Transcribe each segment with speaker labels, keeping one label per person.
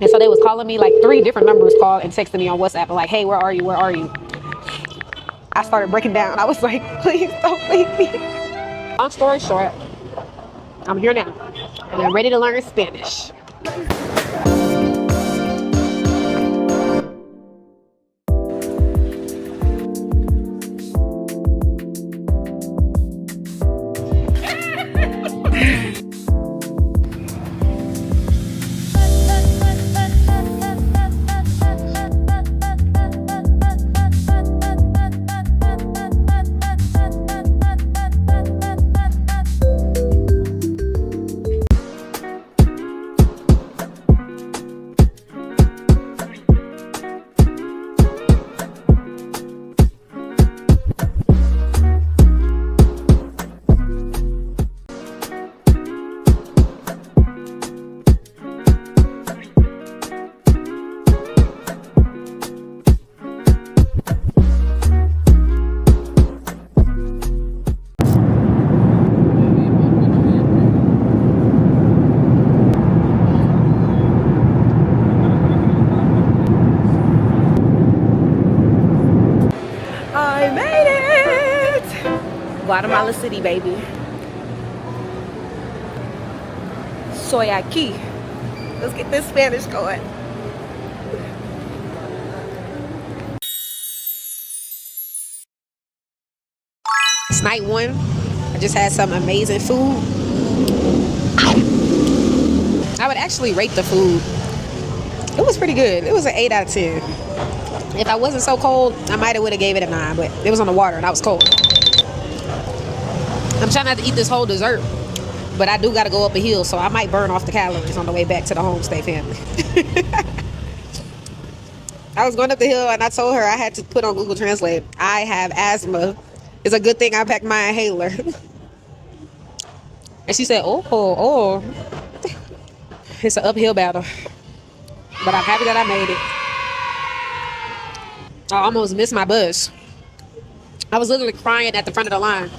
Speaker 1: And so they was calling me, like 3 different numbers called and texting me on WhatsApp, like, hey, where are you? Where are you? I started breaking down. I was like, please don't leave me. Long story short, I'm here now, and I'm ready to learn Spanish. I made it! Guatemala City, baby. Soy aquí. Let's get this Spanish going. It's night 1. I just had some amazing food. I would actually rate the food. It was pretty good. It was an 8 out of 10. If I wasn't so cold, I might have would have gave it a 9, but it was on the water and I was cold. I'm trying not to eat this whole dessert, but I do got to go up a hill, so I might burn off the calories on the way back to the homestay family. I was going up the hill and I told her I had to put on Google Translate, I have asthma. It's a good thing I packed my inhaler. And she said, oh. It's an uphill battle, but I'm happy that I made it. I almost missed my bus. I was literally crying at the front of the line.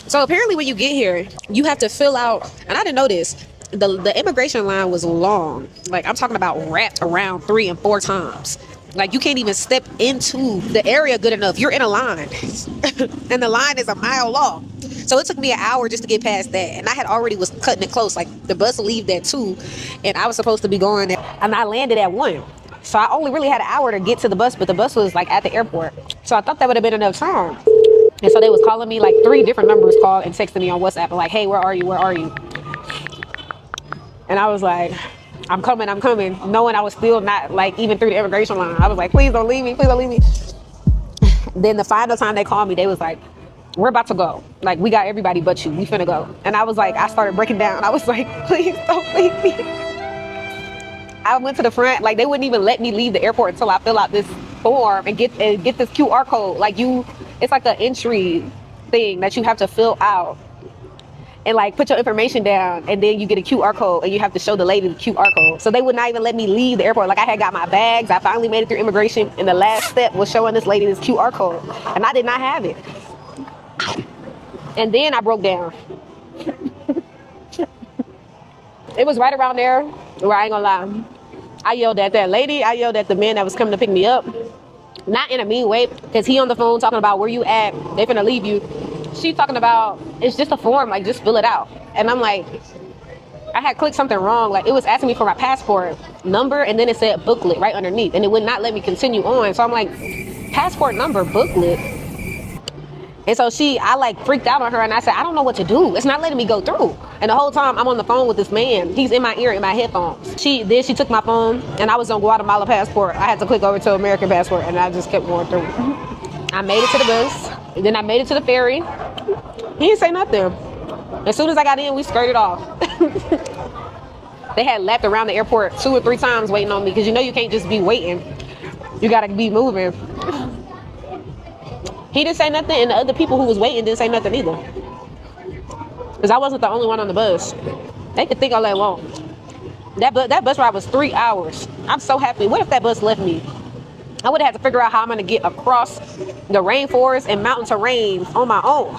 Speaker 1: So apparently when you get here, you have to fill out, and I didn't know this, the immigration line was long. Like, I'm talking about wrapped around 3 and 4 times. Like, you can't even step into the area good enough. You're in a line. And the line is a mile long. So it took me an hour just to get past that. And I had already was cutting it close. Like, the bus leave at 2, and I was supposed to be going there. And I landed at 1. So I only really had an hour to get to the bus, but the bus was like at the airport. So I thought that would have been enough time. And so they was calling me, like 3 different numbers called and texting me on WhatsApp, like, hey, where are you? Where are you? And I was like, I'm coming, knowing I was still not like even through the immigration line. I was like, please don't leave me, please don't leave me. Then the final time they called me, they was like, we're about to go. Like, we got everybody but you. We finna go. And I was like, I started breaking down. I was like, please don't leave me. I went to the front, like they wouldn't even let me leave the airport until I fill out this form and get this QR code. Like, it's like an entry thing that you have to fill out and like put your information down, and then you get a QR code and you have to show the lady the QR code. So they would not even let me leave the airport. Like, I had got my bags, I finally made it through immigration, and the last step was showing this lady this QR code, and I did not have it. And then I broke down. It was right around there where I ain't gonna lie, I yelled at that lady, I yelled at the man that was coming to pick me up. Not in a mean way, because he on the phone talking about where you at, they finna leave you. She's talking about, it's just a form, like just fill it out. And I'm like, I had clicked something wrong. Like, it was asking me for my passport number, and then it said booklet right underneath, and it would not let me continue on. So I'm like, passport number, booklet. And so I like freaked out on her, and I said, I don't know what to do. It's not letting me go through. And the whole time I'm on the phone with this man. He's in my ear, in my headphones. She took my phone, and I was on Guatemala passport. I had to click over to American passport, and I just kept going through. I made it to the bus, and then I made it to the ferry. He didn't say nothing. As soon as I got in, we skirted off. They had lapped around the airport 2 or 3 times waiting on me, because you know you can't just be waiting. You gotta be moving. He didn't say nothing, and the other people who was waiting didn't say nothing either. Because I wasn't the only one on the bus. They could think all they want. That bus ride was 3 hours. I'm so happy. What if that bus left me? I would have had to figure out how I'm going to get across the rainforest and mountain terrain on my own.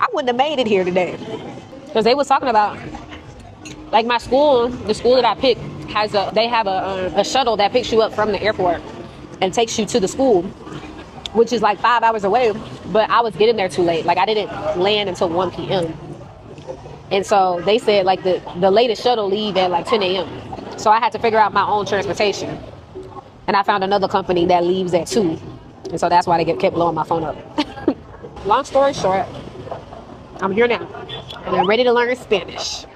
Speaker 1: I wouldn't have made it here today. Because they was talking about, like, my school, the school that I picked, they have a shuttle that picks you up from the airport and takes you to the school, which is like 5 hours away. But I was getting there too late. Like I didn't land until 1 p.m. And so they said like the latest shuttle leave at like 10 a.m. So I had to figure out my own transportation. And I found another company that leaves at 2. And so that's why they kept blowing my phone up. Long story short, I'm here now. And I'm ready to learn Spanish.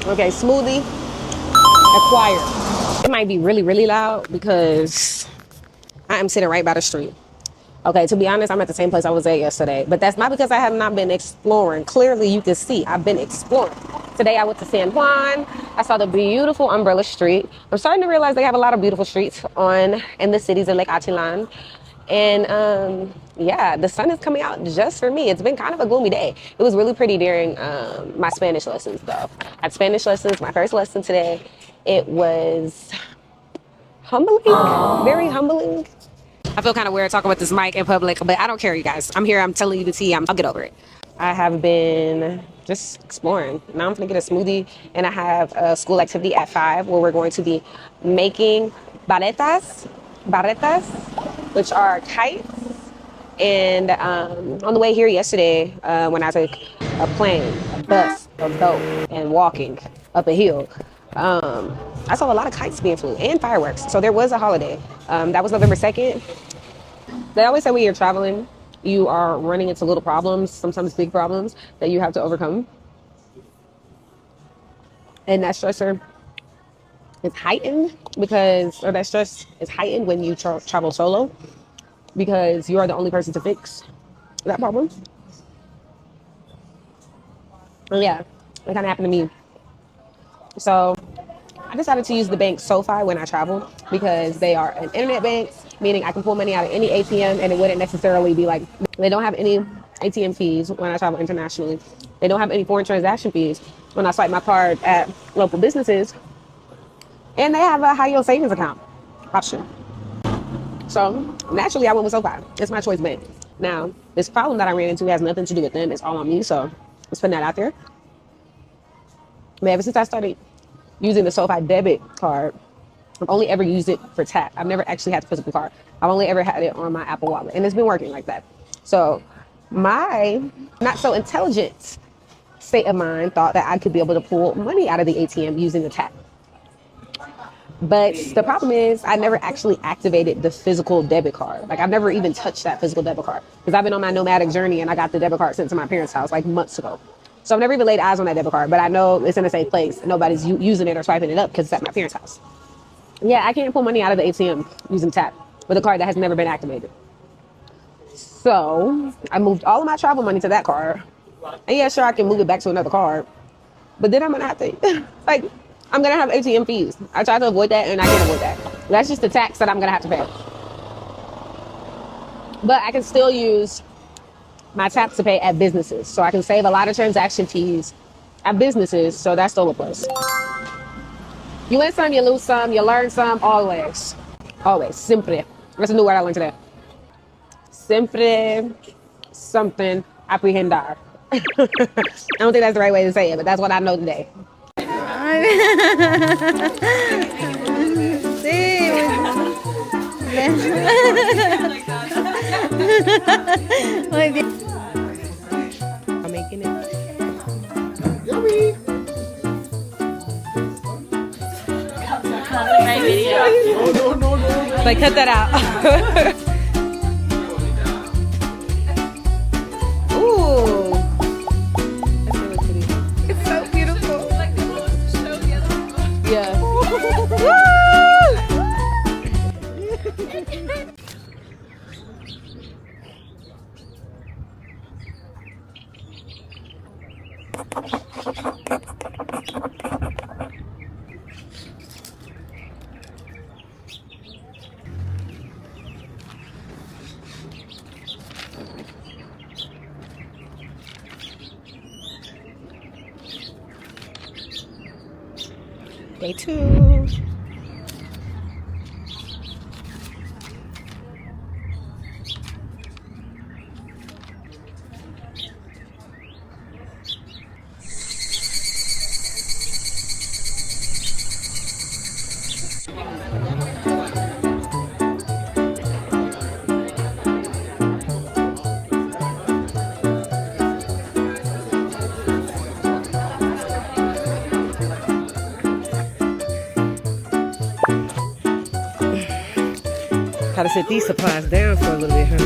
Speaker 1: Okay, smoothie acquired. It might be really, really loud because I am sitting right by the street. Okay, to be honest, I'm at the same place I was at yesterday, but that's not because I have not been exploring. Clearly, you can see I've been exploring. Today, I went to San Juan. I saw the beautiful Umbrella Street. I'm starting to realize they have a lot of beautiful streets in the cities of Lake Atitlán. And yeah, the sun is coming out just for me. It's been kind of a gloomy day. It was really pretty during my Spanish lessons, though. I had Spanish lessons, my first lesson today. It was humbling, very humbling. I feel kind of weird talking with this mic in public, but I don't care, you guys. I'm here, I'm telling you the tea, I'll get over it. I have been just exploring. Now I'm gonna get a smoothie, and I have a school activity at 5 where we're going to be making barretas, which are kites. And on the way here yesterday, when I took a plane, a bus, a boat, and walking up a hill, I saw a lot of kites being flew and fireworks. So there was a holiday. That was November 2nd. They always say when you're traveling, you are running into little problems, sometimes big problems that you have to overcome. And that stressor is heightened that stress is heightened when you travel solo, because you are the only person to fix that problem. And yeah, it kind of happened to me. So I decided to use the bank SoFi when I travel because they are an internet bank, meaning I can pull money out of any ATM and it wouldn't necessarily be like, they don't have any ATM fees when I travel internationally. They don't have any foreign transaction fees when I swipe my card at local businesses. And they have a high yield savings account option. So naturally I went with SoFi. It's my choice bank. Now, this problem that I ran into has nothing to do with them. It's all on me. So let's put that out there. But ever since I started using the SoFi debit card, I've only ever used it for tap. I've never actually had the physical card. I've only ever had it on my Apple Wallet, and it's been working like that. So my not so intelligent state of mind thought that I could be able to pull money out of the ATM using the tap. But the problem is I never actually activated the physical debit card. Like I've never even touched that physical debit card because I've been on my nomadic journey and I got the debit card sent to my parents' house like months ago. So I've never even laid eyes on that debit card, but I know it's in a safe place. Nobody's using it or swiping it up because it's at my parents' house. Yeah, I can't pull money out of the ATM using tap with a card that has never been activated. So I moved all of my travel money to that card. And yeah, sure, I can move it back to another card. But then I'm going to have to, like, I'm going to have ATM fees. I try to avoid that and I can't avoid that. That's just the tax that I'm going to have to pay. But I can still use my tap to pay at businesses. So I can save a lot of transaction fees at businesses. So that's still a plus. You win some, you lose some, you learn some, always. Always. Siempre. That's a new word I learned today. Siempre something aprehender. I don't think that's the right way to say it, but that's what I know today. I'm making it. Yummy. No. Like, cut that out. Ooh. That's really pretty. It's so beautiful. Day 2. Gotta sit these supplies down for a little bit, huh?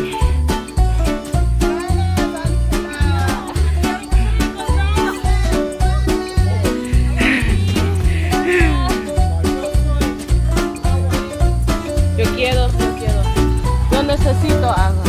Speaker 1: Yo quiero. Yo necesito agua.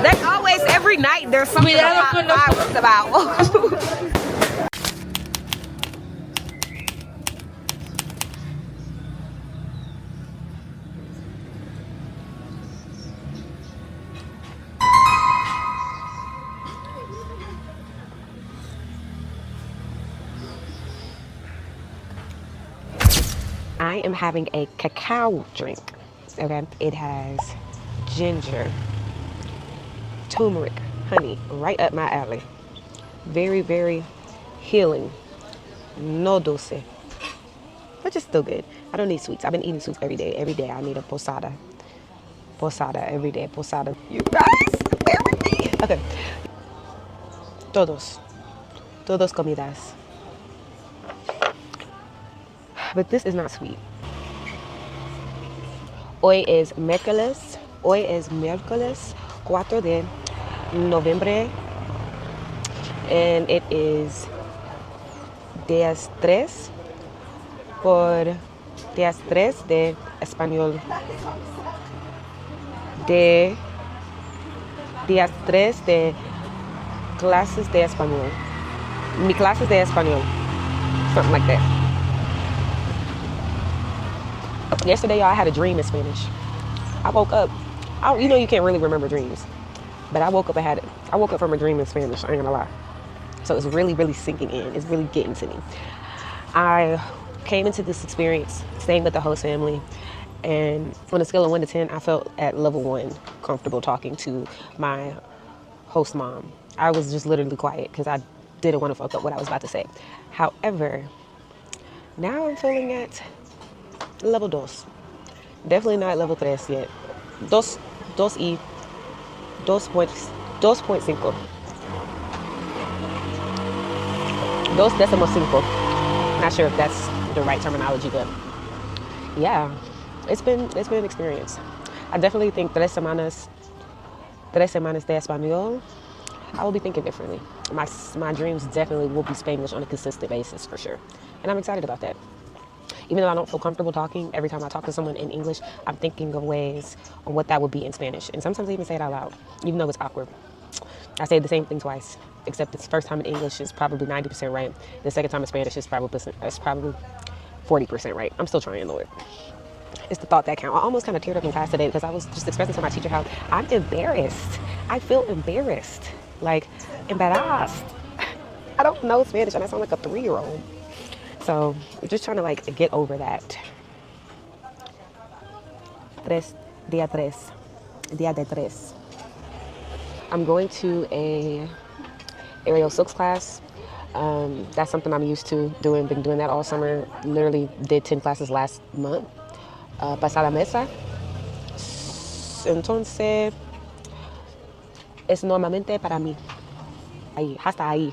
Speaker 1: There's always, every night, there's something about. I am having a cacao drink. Okay, it has ginger, turmeric, honey, right up my alley. Very, very healing. No dulce, but just still good. I don't need sweets. I've been eating sweets every day. Every day I need a posada. Posada every day. Posada. You guys, bear with me. Okay. Todos comidas. But this is not sweet. Hoy es miércoles 4 de noviembre, and it is días 3 de español, de días 3 de clases de español, mi clases de español, something like that. Yesterday, y'all, I had a dream in Spanish. I woke up. You know you can't really remember dreams, but I woke up from a dream in Spanish. I ain't gonna lie. So it's really, really sinking in. It's really getting to me. I came into this experience staying with the host family, and on a scale of 1 to 10, I felt at level 1 comfortable talking to my host mom. I was just literally quiet because I didn't want to fuck up what I was about to say. However, now I'm feeling at level 2. Definitely not level 3 yet. 2 y 2.5. 2.5. Not sure if that's the right terminology, but yeah, it's been an experience. I definitely think 3 semanas de español, I will be thinking differently. My dreams definitely will be Spanish on a consistent basis for sure, and I'm excited about that. Even though I don't feel comfortable talking, every time I talk to someone in English, I'm thinking of ways on what that would be in Spanish. And sometimes I even say it out loud, even though it's awkward. I say the same thing twice, except the first time in English is probably 90% right. The second time in Spanish is probably 40% right. I'm still trying, Lord. It's the thought that counts. I almost kind of teared up in class today because I was just expressing to my teacher how I'm embarrassed. I feel embarrassed, like embarrassed. I don't know Spanish and I sound like a 3-year-old. So I'm just trying to like get over that. Día de tres. I'm going to a aerial silks class. That's something I'm used to doing. Been doing that all summer. Literally did 10 classes last month. Pasada mesa. Entonces, es normalmente para mí. Ahí, hasta ahí.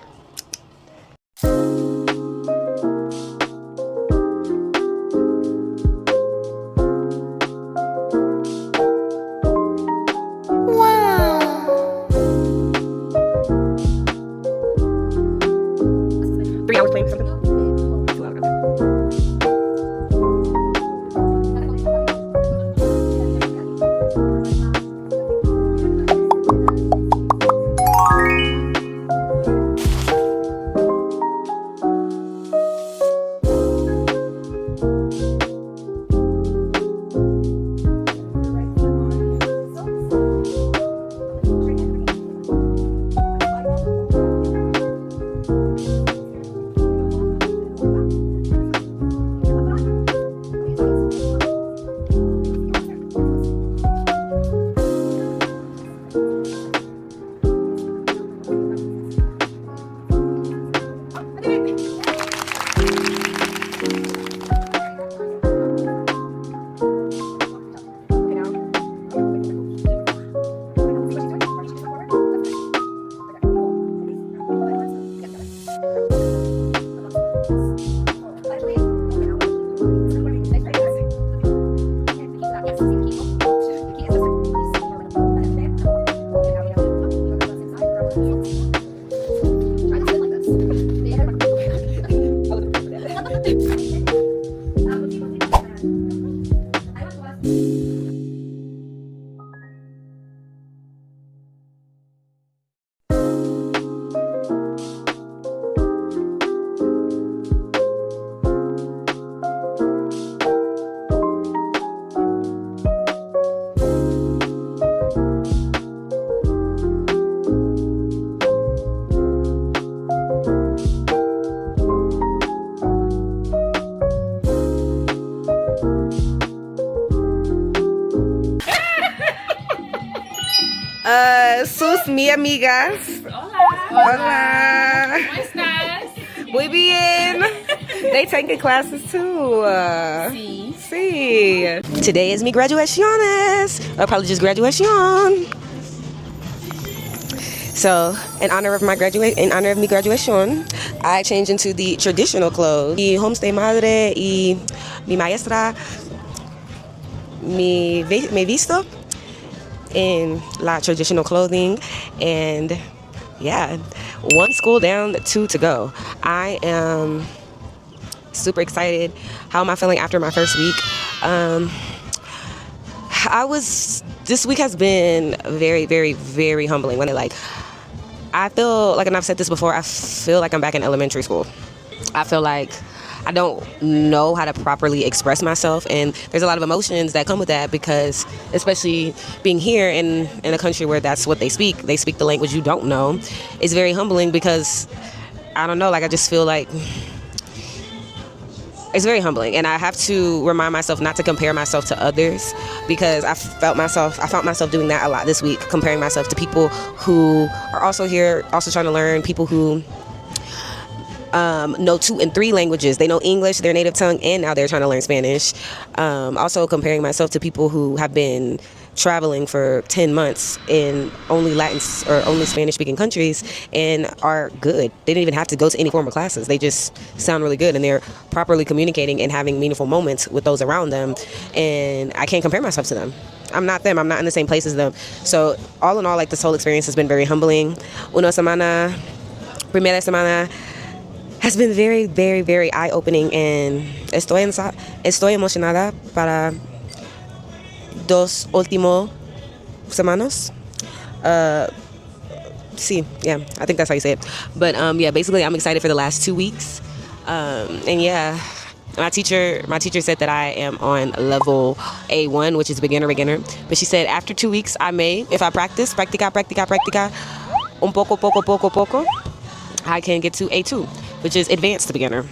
Speaker 1: Sus mi amigas. Hola.
Speaker 2: ¿Cómo estás?
Speaker 1: Muy bien. They taking classes too.
Speaker 2: Sí.
Speaker 1: Sí. Today is mi graduaciones. Or probably just graduation. So, in honor of my graduation, I changed into the traditional clothes. Mi homestay madre y mi maestra me visto in la traditional clothing, and yeah, 1 school down, 2 to go. I am super excited. How am I feeling after my first week? This week has been very, very, very humbling. I feel like, and I've said this before, I feel like I'm back in elementary school. I feel like I don't know how to properly express myself, and there's a lot of emotions that come with that, because especially being here in a country where that's what they speak the language you don't know. It's very humbling, because I don't know, I just feel like it's very humbling, and I have to remind myself not to compare myself to others, because I found myself doing that a lot this week, comparing myself to people who are also here, also trying to learn, people who know 2 and 3 languages. They know English, their native tongue, and now they're trying to learn Spanish. Also comparing myself to people who have been traveling for 10 months in only Latin or only Spanish-speaking countries and are good. They didn't even have to go to any formal classes. They just sound really good, and they're properly communicating and having meaningful moments with those around them. And I can't compare myself to them. I'm not them. I'm not in the same place as them. So all in all, this whole experience has been very humbling. Primera semana has been very, very, very eye-opening, and estoy emocionada para 2 últimos semanas. Sí, yeah, I think that's how you say it. But yeah, basically I'm excited for the last 2 weeks. And yeah, my teacher said that I am on level A1, which is beginner. But she said after 2 weeks, I may, if I practice, practica, un poco, I can get to A2, which is advanced beginner.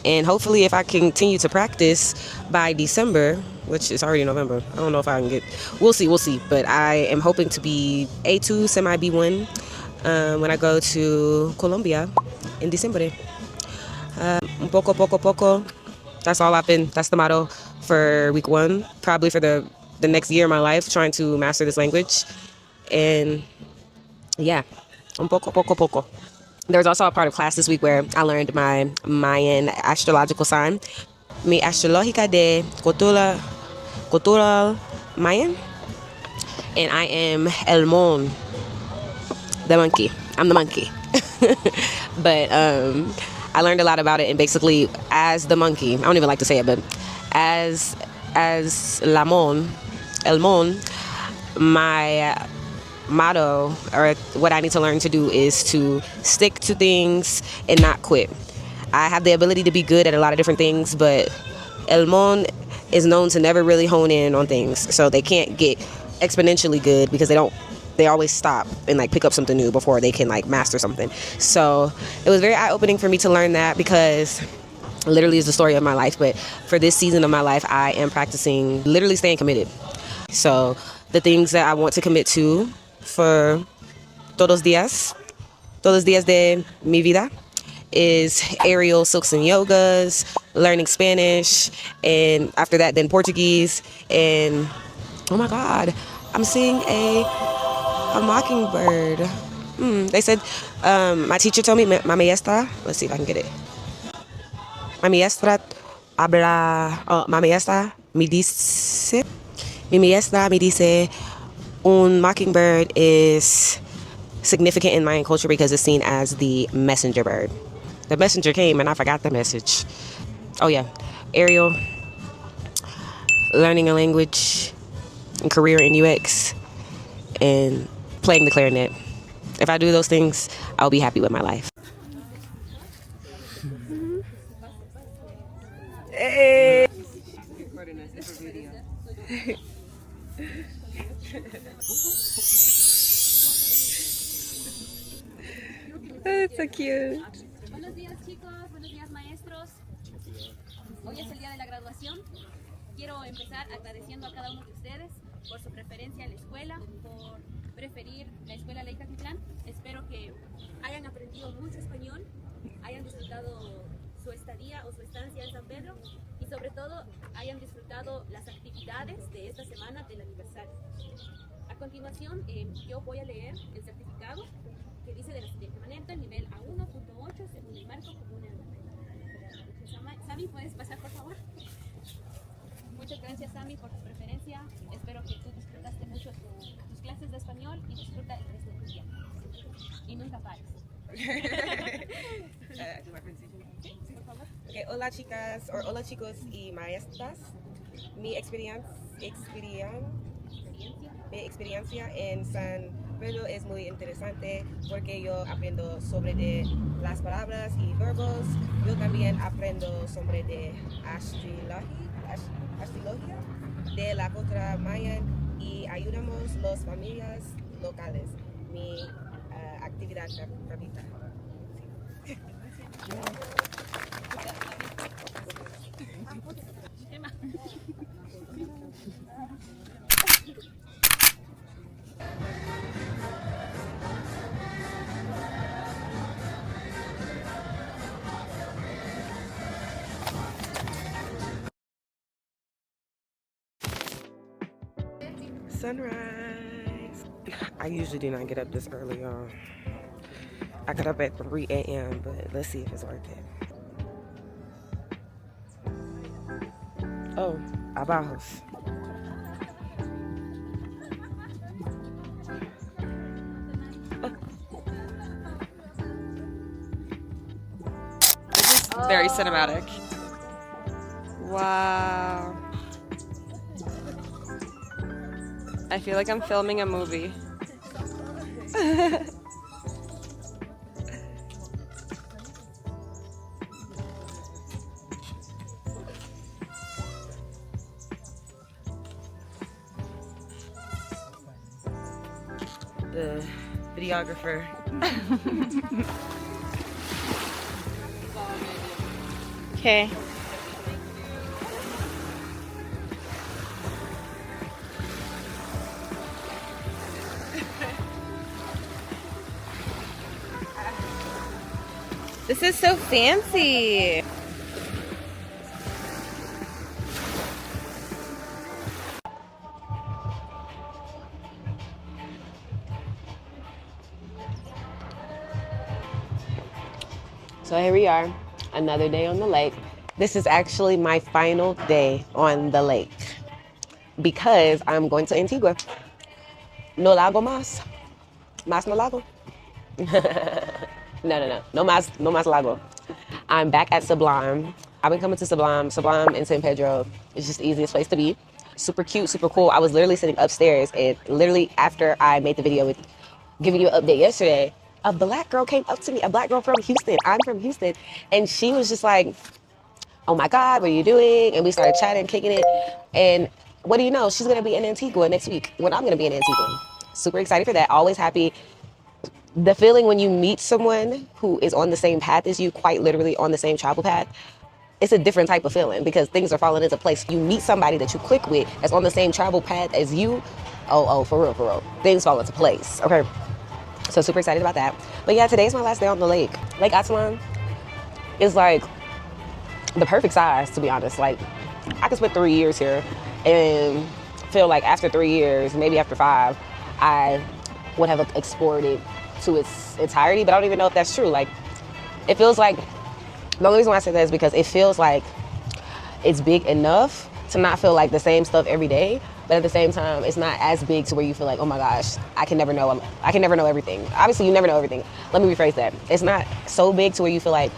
Speaker 1: And hopefully if I continue to practice by December, which is already November, I don't know if I can get, we'll see. But I am hoping to be A2, semi B1 when I go to Colombia in December. Un poco, poco, poco. That's the motto for week 1, probably for the next year of my life, trying to master this language. And yeah, un poco, poco, poco. There was also a part of class this week where I learned my Mayan astrological sign. Mi astrológica de cultural Mayan. And I am El Mon, the monkey. I'm the monkey. But I learned a lot about it, and basically as the monkey, I don't even like to say it, but as El Mon, my motto, or what I need to learn to do, is to stick to things and not quit. I have the ability to be good at a lot of different things, but El Mon is known to never really hone in on things, so they can't get exponentially good because they always stop and like pick up something new before they can like master something. So it was very eye-opening for me to learn that, because literally is the story of my life. But for this season of my life, I am practicing literally staying committed. So the things that I want to commit to for todos días de mi vida is aerial silks and yogas, learning Spanish, and after that then Portuguese. And oh my god, I'm seeing a mockingbird. They said, my teacher told me, my maestra, let's see if I can get it. My maestra mi maestra me dice, un mockingbird is significant in Mayan culture because it's seen as the messenger bird. The messenger came and I forgot the message. Oh yeah, aerial, learning a language, and career in UX, and playing the clarinet. If I do those things, I'll be happy with my life. Hey. That's so cute.
Speaker 3: Buenos días, chicos, buenos días, maestros. Hoy es el día de la graduación. Quiero empezar agradeciendo a cada uno de ustedes por su preferencia en la escuela, por preferir la escuela Lake Atitlán. Espero que hayan aprendido mucho español, hayan disfrutado su estadía o su estancia en San Pedro, y sobre todo hayan disfrutado las actividades de esta semana del aniversario. A continuación, yo voy a leer el certificado que dice de la siguiente manera: nivel A1.8 según el marco común. Sami, ¿puedes pasar, por favor? Muchas gracias, Sami, por tu preferencia. Espero que tú disfrutaste mucho tus clases de español y disfruta el resto de tu día. Y nunca pares. Por favor.
Speaker 1: Okay, hola chicas, or hola chicos y maestras. Mi experiencia en San Pedro es muy interesante porque yo aprendo sobre de las palabras y verbos. Yo también aprendo sobre de astrología de la cultura maya y ayudamos las familias locales. Mi actividad favorita. Sunrise. I usually do not get up this early, y'all. I got up at 3 a.m., but let's see if it's worth it. Oh, abajos.
Speaker 4: This is very cinematic. Wow. I feel like I'm filming a movie.
Speaker 1: The videographer.
Speaker 5: Okay. This is so fancy.
Speaker 1: So here we are, another day on the lake. This is actually my final day on the lake because I'm going to Antigua. No lago más. Más no lago. No más lago. I'm back at Sublime. I've been coming to Sublime in San Pedro. It's just the easiest place to be. Super cute, super cool. I was literally sitting upstairs, and literally after I made the video with giving you an update yesterday, a black girl came up to me, a black girl from Houston. I'm from Houston. And she was just like, oh my God, what are you doing? And we started chatting, kicking it. And what do you know? She's gonna be in Antigua next week when I'm gonna be in Antigua. Super excited for that. Always happy. The feeling when you meet someone who is on the same path as you, quite literally on the same travel path, it's a different type of feeling because things are falling into place. You meet somebody that you click with that's on the same travel path as you. Oh, for real. Things fall into place, okay? So super excited about that. But yeah, today's my last day on the lake. Lake Atitlán is like the perfect size, to be honest. Like, I could spend 3 years here and feel like after 3 years, maybe after 5, I would have explored it to its entirety, but I don't even know if that's true. Like, it feels like, the only reason why I say that is because it feels like it's big enough to not feel like the same stuff every day, but at the same time, it's not as big to where you feel like, oh my gosh, I can never know everything. Obviously, you never know everything. Let me rephrase that. It's not so big to where you feel like,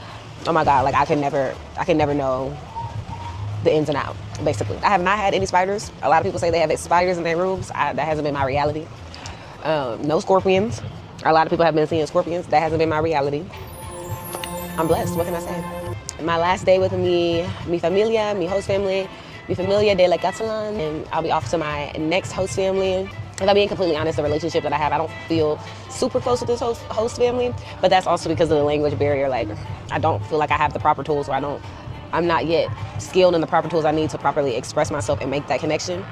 Speaker 1: oh my God, like I can never know the ins and outs, basically. I have not had any spiders. A lot of people say they have spiders in their rooms. That hasn't been my reality. No scorpions. A lot of people have been seeing scorpions. That hasn't been my reality. I'm blessed, what can I say? My last day with mi familia, mi host family, mi familia de Lake Atitlán, and I'll be off to my next host family. If I'm being completely honest, the relationship that I have, I don't feel super close with this host family, but that's also because of the language barrier. Like, I don't feel like I have the proper tools, or I'm not yet skilled in the proper tools I need to properly express myself and make that connection.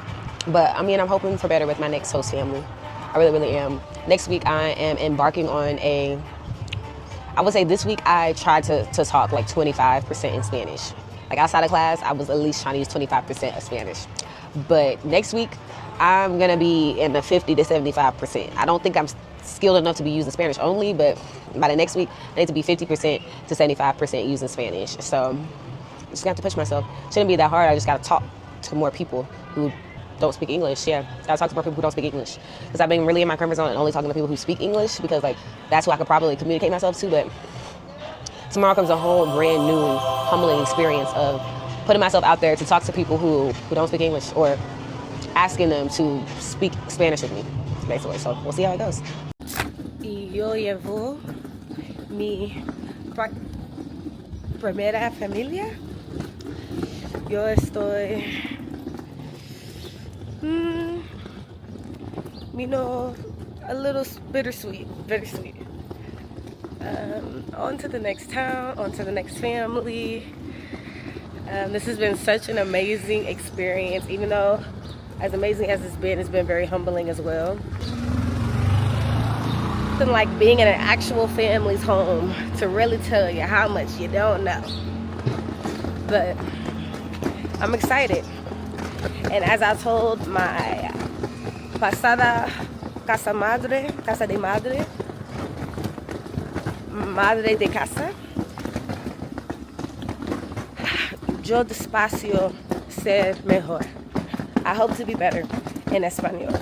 Speaker 1: But I mean, I'm hoping for better with my next host family. I really am. Next week, I am embarking on I would say this week I tried to talk like 25% in Spanish. Like outside of class, I was at least trying to use 25% of Spanish. But next week, I'm gonna be in the 50 to 75%. I don't think I'm skilled enough to be using Spanish only, but by the next week, I need to be 50% to 75% using Spanish. So I'm just gonna have to push myself. Shouldn't be that hard. I just gotta talk to more people who don't speak English. Yeah, gotta talk to more people who don't speak English. Because I've been really in my comfort zone and only talking to people who speak English because like that's who I could probably communicate myself to. But tomorrow comes a whole brand new humbling experience of putting myself out there to talk to people who don't speak English or asking them to speak Spanish with me, basically. So we'll see how it goes.
Speaker 5: Y yo llevo mi primera familia. Yo estoy a little bittersweet, very sweet. On to the next town, on to the next family. This has been such an amazing experience, even though as amazing as it's been very humbling as well. Something like being in an actual family's home to really tell you how much you don't know. But I'm excited. And as I told my pasada casa de madre, madre de casa, yo despacio ser mejor. I hope to be better in español.